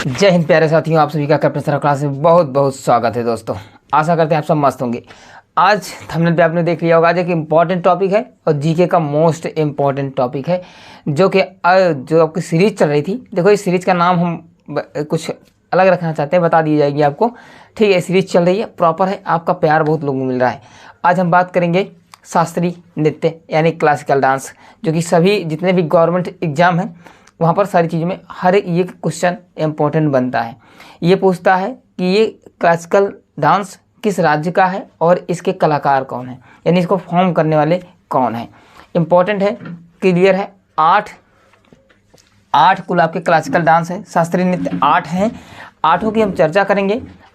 जय हिंद प्यारे साथियों, आप सभी का कैप्टन सर क्लास में बहुत बहुत स्वागत है। दोस्तों आशा करते हैं आप सब मस्त होंगे। आज थंबनेल पे आपने देख लिया होगा, आज एक इम्पॉर्टेंट टॉपिक है और जीके का मोस्ट इम्पॉर्टेंट टॉपिक है जो आपकी सीरीज चल रही थी। देखो इस सीरीज का नाम हम कुछ अलग रखना चाहते हैं, बता दी जाएगी आपको। ठीक है, सीरीज चल रही है, प्रॉपर है, आपका प्यार बहुत लोगों को मिल रहा है। आज हम बात करेंगे शास्त्रीय नृत्य यानी क्लासिकल डांस, जो कि सभी जितने भी गवर्नमेंट एग्जाम हैं वहाँ पर सारी चीज़ों में हर एक क्वेश्चन इम्पोर्टेंट बनता है। ये पूछता है कि ये क्लासिकल डांस किस राज्य का है और इसके कलाकार कौन है, यानी इसको फॉर्म करने वाले कौन है। इम्पोर्टेंट है, क्लियर है। आठ कुल आपके क्लासिकल डांस है, शास्त्रीय नृत्य 8 हैं। 8 की हम चर्चा करेंगे,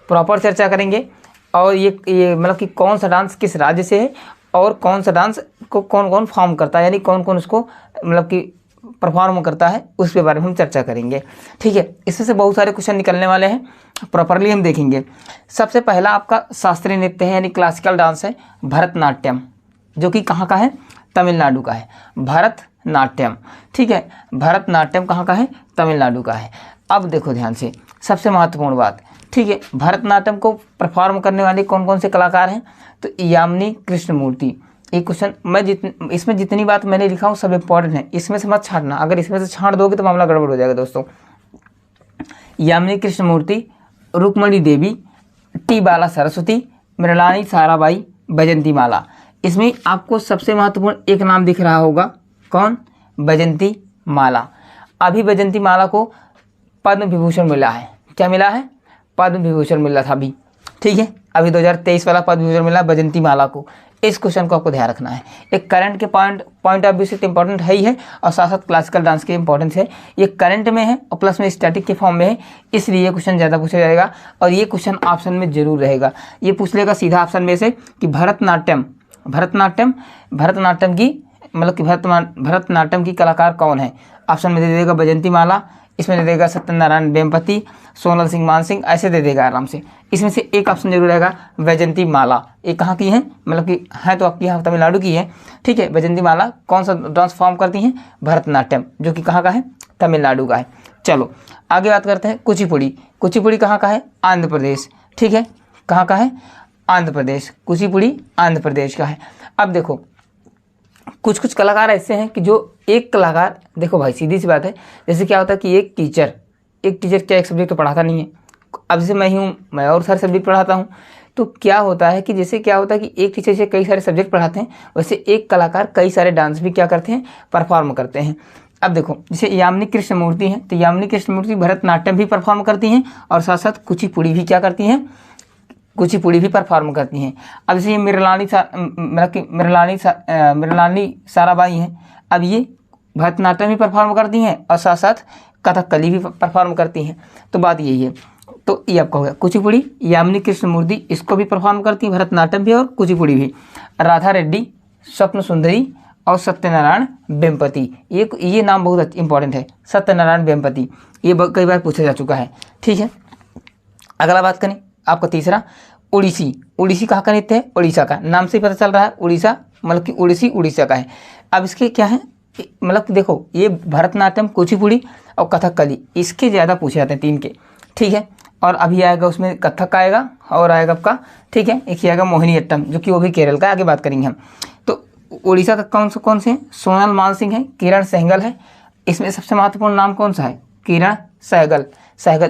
प्रॉपर चर्चा करेंगे। और ये मतलब कि कौन सा डांस किस राज्य से है और कौन सा डांस को कौन कौन फॉर्म करता है, यानी कौन कौन उसको मतलब कि परफॉर्म करता है, उसके बारे में हम चर्चा करेंगे। ठीक है, इसमें से बहुत सारे क्वेश्चन निकलने वाले हैं, प्रॉपरली हम देखेंगे। सबसे पहला आपका शास्त्रीय नृत्य है यानी क्लासिकल डांस है भरतनाट्यम, जो कि कहाँ का है, तमिलनाडु का है। भरतनाट्यम, ठीक है, भरतनाट्यम कहाँ का है, तमिलनाडु का है। अब देखो ध्यान से, सबसे महत्वपूर्ण बात, ठीक है, भरतनाट्यम को परफॉर्म करने वाले कौन कौन से कलाकार हैं, तो यामिनी कृष्णमूर्ति। एक क्वेश्चन इसमें जितनी बात मैंने लिखा हूँ सब इम्पॉर्टेंट है, इसमें से मत छांटना। अगर इसमें से छांट दोगे तो मामला गड़बड़ हो जाएगा दोस्तों। यामिनी कृष्णमूर्ति, रुक्मणी देवी, टी बाला सरस्वती, मृणालिनी साराबाई, बैजंती माला। इसमें आपको सबसे महत्वपूर्ण एक नाम दिख रहा होगा, कौन, बैजंती माला। अभी बैजंती माला को पद्म विभूषण मिला है। क्या मिला है, पद्म विभूषण मिला था अभी। ठीक है, अभी 2023 वाला पद्म विभूषण मिला बैजंती माला को। इस क्वेश्चन को आपको ध्यान रखना है। एक करंट के पॉइंट ऑफ व्यू से इंपॉर्टेंट है ही है, और साथ साथ क्लासिकल डांस की इंपॉर्टेंस है। ये करंट में है और प्लस में स्टैटिक के फॉर्म में है, इसलिए ये क्वेश्चन ज़्यादा पूछा जाएगा और ये क्वेश्चन ऑप्शन में जरूर रहेगा। ये पूछ लेगा सीधा ऑप्शन में से कि भरतनाट्यम की मतलब कि भरतनाट्यम की कलाकार कौन है। ऑप्शन में दे देगा बैजंती माला, इसमें दे देगा सत्यनारायण वेम्पति, सोनल सिंह मानसिंह, ऐसे दे देगा आराम से। इसमें से एक ऑप्शन जरूर रहेगा बैजंती माला। ये कहाँ की है, मतलब कि है तो आपकी यहाँ तमिलनाडु की है। ठीक है, बैजंती माला कौन सा डांस फॉर्म करती हैं, भरतनाट्यम, जो कि कहाँ का है, तमिलनाडु का है। चलो आगे बात करते हैं कुचिपुड़ी। कुचिपुड़ी कहाँ का है, आंध्र प्रदेश। ठीक है, कहाँ का है, आंध्र प्रदेश। कुचिपुड़ी आंध्र प्रदेश का है। अब देखो कुछ कुछ कलाकार ऐसे हैं कि जो एक कलाकार, देखो भाई सीधी सी बात है, जैसे क्या होता है कि एक टीचर क्या एक सब्जेक्ट तो पढ़ाता नहीं है। अब जैसे मैं और सारे सब्जेक्ट पढ़ाता हूँ, तो क्या होता है कि जैसे क्या होता है कि एक टीचर से कई सारे सब्जेक्ट पढ़ाते हैं, वैसे एक कलाकार कई सारे डांस भी क्या करते हैं, परफॉर्म करते हैं। अब देखो जैसे यामिनी कृष्णमूर्ति हैं, तो यामिनी कृष्णमूर्ति भरतनाट्यम भी परफॉर्म करती हैं और साथ साथ कुचिपुड़ी भी क्या करती हैं, कुचिपुड़ी भी परफॉर्म करती हैं। अब जैसे ये मृणालिनी साराबाई हैं, अब ये भरतनाट्यम भी परफॉर्म करती हैं और साथ साथ कथकली भी परफॉर्म करती हैं। तो बात यही है, तो ये आपका हो गया कुचिपुड़ी, यामिनी कृष्णमूर्ति इसको भी परफॉर्म करती हैं, भरतनाट्यम भी और कुचिपुड़ी भी। राधा रेड्डी, स्वप्न सुंदरी और सत्यनारायण वेम्पति, ये नाम बहुत इंपॉर्टेंट है, सत्यनारायण वेम्पति, ये कई बार पूछा जा चुका है। ठीक है, अगला बात करें आपका तीसरा, उड़ीसी कहाँ का नृत्य है, उड़ीसा का। नाम से ही पता चल रहा है उड़ीसा, मतलब कि उड़ीसी उड़ीसा का है। अब इसके क्या है, मतलब देखो ये भरतनाट्यम, कुचिपुड़ी और कथकली, इसके ज़्यादा पूछे जाते हैं 3 के। ठीक है, और अभी आएगा उसमें कथक आएगा और आएगा आपका, ठीक है, एक ही आएगा मोहिनीअट्टम, जो कि वो भी केरल का, आगे बात करेंगे हम। तो उड़ीसा का कौन से हैं, सोनल मानसिंह है, किरण सहगल है। इसमें सबसे महत्वपूर्ण नाम कौन सा है, किरण सहगल,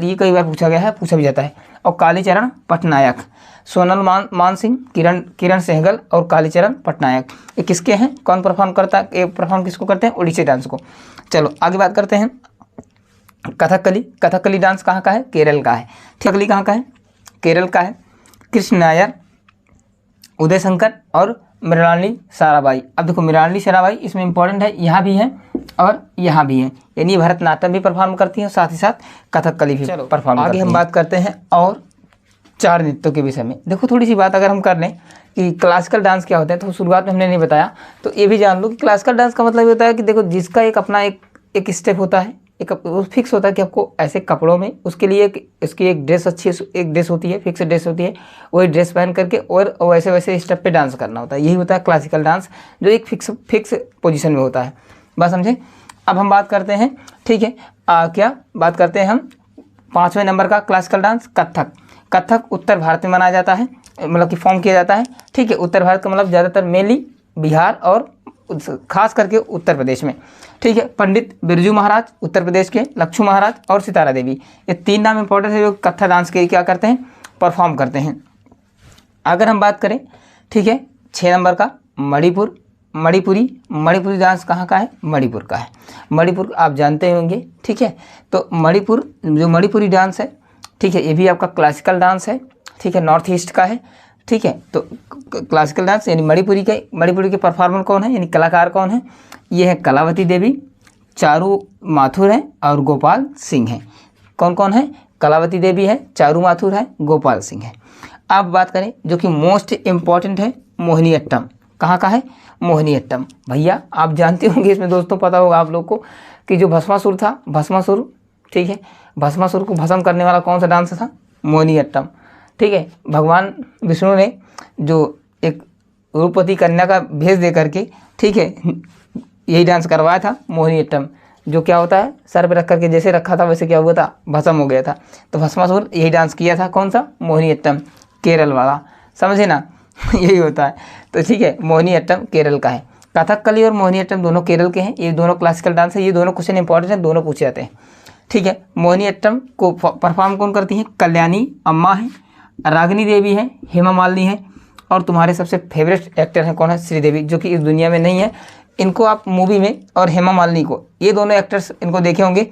ये कई बार पूछा गया है, पूछा भी जाता है। और कालीचरण पटनायक, सोनल मानसिंह, किरण सहगल और कालीचरण पटनायक, ये किसके हैं, कौन परफॉर्म करता है, ये परफॉर्म किसको करते हैं, उड़ीसी डांस को। चलो आगे बात करते हैं कथकली डांस कहाँ का है, केरल का है। कथकली कहाँ का है, केरल का है। कृष्ण नायर, उदय शंकर और मृणालिनी साराबाई। अब देखो मृणालिनी साराबाई इसमें इंपॉर्टेंट है, यहाँ भी है और यहाँ भी है, यानी भरतनाट्यम भी परफॉर्म करती है और साथ ही साथ कथकली भी परफॉर्म करती है। आगे हम बात करते हैं और 4 नृत्यों के विषय में। देखो थोड़ी सी बात अगर हम कर लें कि क्लासिकल डांस क्या होता है, तो शुरुआत में हमने नहीं बताया, तो ये भी जान लो कि क्लासिकल डांस का मतलब ये होता है कि देखो जिसका एक अपना एक स्टेप होता है, एक फिक्स होता है कि आपको ऐसे कपड़ों में उसके लिए उसकी एक ड्रेस एक ड्रेस होती है, फिक्स ड्रेस होती है, वही ड्रेस पहन करके और वैसे वैसे स्टेप पे डांस करना होता है। यही होता है क्लासिकल डांस, जो एक फिक्स पोजीशन में होता है। बात समझे। अब हम बात करते हैं, ठीक है, क्या बात करते हैं हम 5वें नंबर का क्लासिकल डांस कथक। कथक उत्तर भारत में मनाया जाता है, मतलब कि फॉर्म किया जाता है, ठीक है। उत्तर भारत का मतलब ज़्यादातर मेनली बिहार और खास करके उत्तर प्रदेश में, ठीक है। पंडित बिरजू महाराज उत्तर प्रदेश के, लक्ष्मू महाराज और सितारा देवी, ये 3 नाम इंपॉर्टेंट है जो कथक डांस के क्या करते हैं, परफॉर्म करते हैं। अगर हम बात करें, ठीक है, 6 नंबर का मणिपुर, मणिपुरी डांस कहाँ का है, मणिपुर का है। मणिपुर आप जानते होंगे, ठीक है। तो मणिपुर जो मणिपुरी डांस है, ठीक है, ये भी आपका क्लासिकल डांस है, ठीक है, नॉर्थ ईस्ट का है, ठीक है। तो क्लासिकल डांस यानी मणिपुरी के परफॉर्मर कौन है, यानी कलाकार कौन है, ये है कलावती देवी, चारू माथुर है और गोपाल सिंह है। कौन कौन है, कलावती देवी है, चारू माथुर है, गोपाल सिंह है। अब बात करें जो कि मोस्ट इम्पॉर्टेंट है, मोहिनीअट्टम। कहाँ का है, मोहिनीअट्टम। भैया आप जानते होंगे इसमें दोस्तों, पता होगा आप लोग को कि जो भस्मासुर था, भस्मासुर, ठीक है, भस्मासुर को भस्म करने वाला कौन सा डांस था, मोहिनीअट्टम, ठीक है। भगवान विष्णु ने जो एक रूपवती कन्या का भेष दे करके, ठीक है, यही डांस करवाया था, मोहिनीअट्टम, जो क्या होता है सर पे रख करके जैसे रखा था वैसे क्या हुआ था, भस्म हो गया था। तो भस्मासुर यही डांस किया था, कौन सा, मोहिनीअट्टम, केरल वाला, समझे ना यही होता है। तो ठीक है, मोहिनीअट्टम केरल का है। कथकली और मोहिनीअट्टम दोनों केरल के हैं, ये दोनों क्लासिकल डांस है, ये दोनों क्वेश्चन इंपॉर्टेंट है, दोनों पूछे जाते हैं, ठीक है। मोहिनीअट्टम को परफॉर्म कौन करती हैं, कल्याणी अम्मा है, रागिनी देवी है, हेमा मालिनी है, और तुम्हारे सबसे फेवरेट एक्टर हैं कौन है, श्रीदेवी, जो कि इस दुनिया में नहीं है। इनको आप मूवी में, और हेमा मालिनी को, ये दोनों एक्टर्स इनको देखे होंगे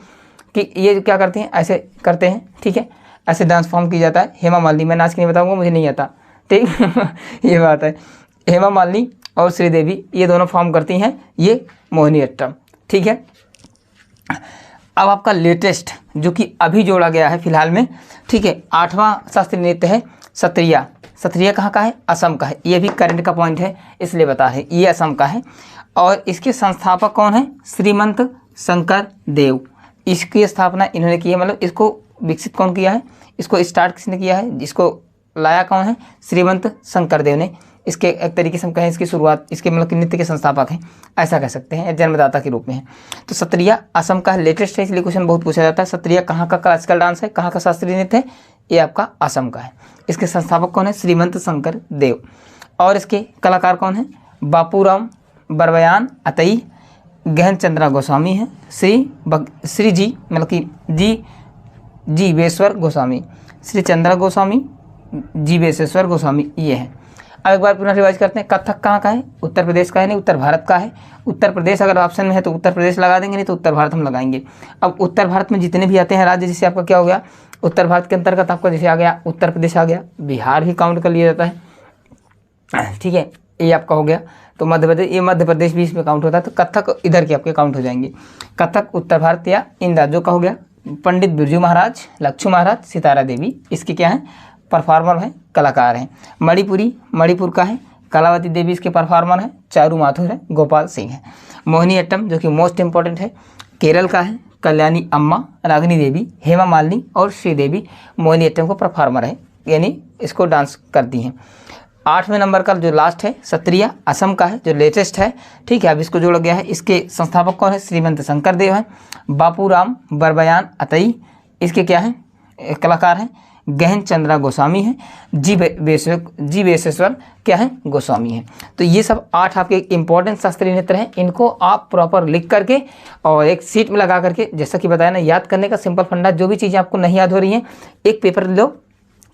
कि ये क्या करते हैं, ऐसे करते हैं, ठीक है, ऐसे डांस फॉर्म किया जाता है। हेमा मालिनी, मैं नाच के नहीं बताऊंगा, मुझे नहीं आता, ठीक ये बात है। हेमा मालिनी और श्रीदेवी ये दोनों फॉर्म करती हैं ये मोहिनीअट्टम, ठीक है। अब आपका लेटेस्ट जो कि अभी जोड़ा गया है फिलहाल में, ठीक है, 8वां शास्त्रीय नृत्य है सत्रिया। सत्रिया कहाँ का है, असम का है। ये भी करंट का पॉइंट है इसलिए बता रहे हैं, ये असम का है। और इसके संस्थापक कौन है, श्रीमंत शंकर देव। इसकी स्थापना इन्होंने की है, मतलब इसको विकसित कौन किया है, इसको स्टार्ट किसने किया है, जिसको लाया कौन है, श्रीमंत शंकर देव ने। इसके एक तरीके से हम कहें इसकी शुरुआत, इसके मतलब कि नृत्य के संस्थापक हैं, ऐसा कह सकते हैं, जन्मदाता के रूप में है। तो सत्रिया असम का लेटेस्ट है, इसलिए क्वेश्चन बहुत पूछा जाता है। सत्रिया कहाँ का क्लासिकल डांस है, कहाँ का शास्त्रीय नृत्य है, ये आपका असम का है। इसके संस्थापक कौन है, श्रीमंत शंकर देव। और इसके कलाकार कौन है, बापूराम बरबयान अतई, गहन चंद्रा गोस्वामी है, श्री जी मतलब कि जीवेश्वर गोस्वामी, श्री चंद्रा गोस्वामी, जीवेश्वर गोस्वामी, ये है। अब एक बार पुनः रिवाइज करते हैं, कथक कहाँ का है, उत्तर प्रदेश का है, नहीं उत्तर भारत का है। उत्तर प्रदेश अगर ऑप्शन में है तो उत्तर प्रदेश लगा देंगे, नहीं तो उत्तर भारत हम लगाएंगे। अब उत्तर भारत में जितने भी आते हैं राज्य, जैसे आपका क्या हो गया, उत्तर भारत के अंतर्गत आपका जैसे आ गया उत्तर प्रदेश आ गया, बिहार भी काउंट कर लिया जाता है, ठीक है, ये आपका हो गया। तो मध्य प्रदेश, ये मध्य प्रदेश भी इसमें काउंट होता है, तो कथक इधर के आपके काउंट हो जाएंगे। कथक उत्तर भारत या इन राज्यों का हो गया। पंडित बिरजू महाराज, लक्ष्मू महाराज, सितारा देवी इसके क्या है, परफॉर्मर हैं, कलाकार हैं। मणिपुर का है, कलावती देवी इसके परफॉर्मर हैं, चारू माथुर है, गोपाल सिंह है। मोहिनीअट्टम जो कि मोस्ट इंपॉर्टेंट है, केरल का है, कल्याणी अम्मा, रागिनी देवी, हेमा मालिनी और श्रीदेवी मोहिनीअट्टम को परफॉर्मर है, यानी इसको डांस करती हैं। 8वें नंबर का जो लास्ट है सत्रिया, असम का है, जो लेटेस्ट है, ठीक है। अब इसको जोड़ा गया है, इसके संस्थापक कौन है, श्रीमंत शंकर देव है। बापूराम बरबयान अतई इसके क्या है, कलाकार हैं। गहन चंद्रा गोस्वामी है, जीवेश्वर क्या है, गोस्वामी है। तो ये सब 8 आपके इंपॉर्टेंट शास्त्रीय नृत्य हैं। इनको आप प्रॉपर लिख करके और एक सीट में लगा करके, जैसा कि बताया ना, याद करने का सिंपल फंडा, जो भी चीज़ें आपको नहीं याद हो रही हैं, एक पेपर लो,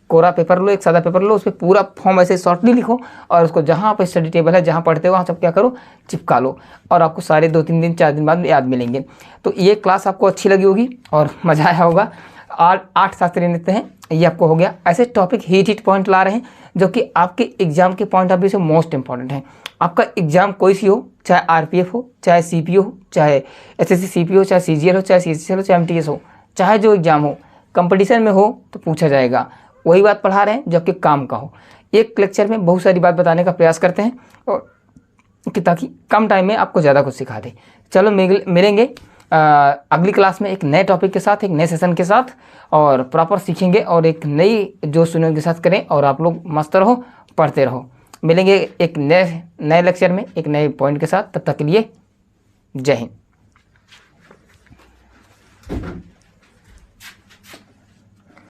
कोरा पेपर लो, एक सादा पेपर लो, उस पर पूरा फॉर्म ऐसे शॉर्टली लिखो और उसको जहाँ आप स्टडी टेबल है जहाँ पढ़ते हो वहाँ सब क्या करो, चिपका लो, और आपको सारे 2-3 दिन 4 दिन बाद याद मिलेंगे। तो ये क्लास आपको अच्छी लगी होगी और मज़ा आया होगा। 8 शास्त्रीय नृत्य हैं, ये आपको हो गया। ऐसे टॉपिक हिट पॉइंट ला रहे हैं जो कि आपके एग्जाम के पॉइंट ऑफ व्यू से मोस्ट इंपॉर्टेंट है। आपका एग्जाम कोई सी हो, चाहे आरपीएफ हो, चाहे सीपीओ हो, चाहे एसएससी सीपीओ, चाहे सीजीएल हो, चाहे सीएचएसएल हो, चाहे एमटीएस हो, चाहे जो एग्जाम हो, कंपटीशन में हो तो पूछा जाएगा। वही बात पढ़ा रहे हैं जो आपके काम का हो। एक लेक्चर में बहुत सारी बात बताने का प्रयास करते हैं और कि ताकि कम टाइम में आपको ज़्यादा कुछ सिखा दे। चलो मिलेंगे अगली क्लास में एक नए टॉपिक के साथ, एक नए सेशन के साथ, और प्रॉपर सीखेंगे और एक नई जोश सुनने के साथ करें। और आप लोग मस्त रहो, पढ़ते रहो। मिलेंगे एक नए लेक्चर में एक नए पॉइंट के साथ। तब तक के लिए जय हिंद।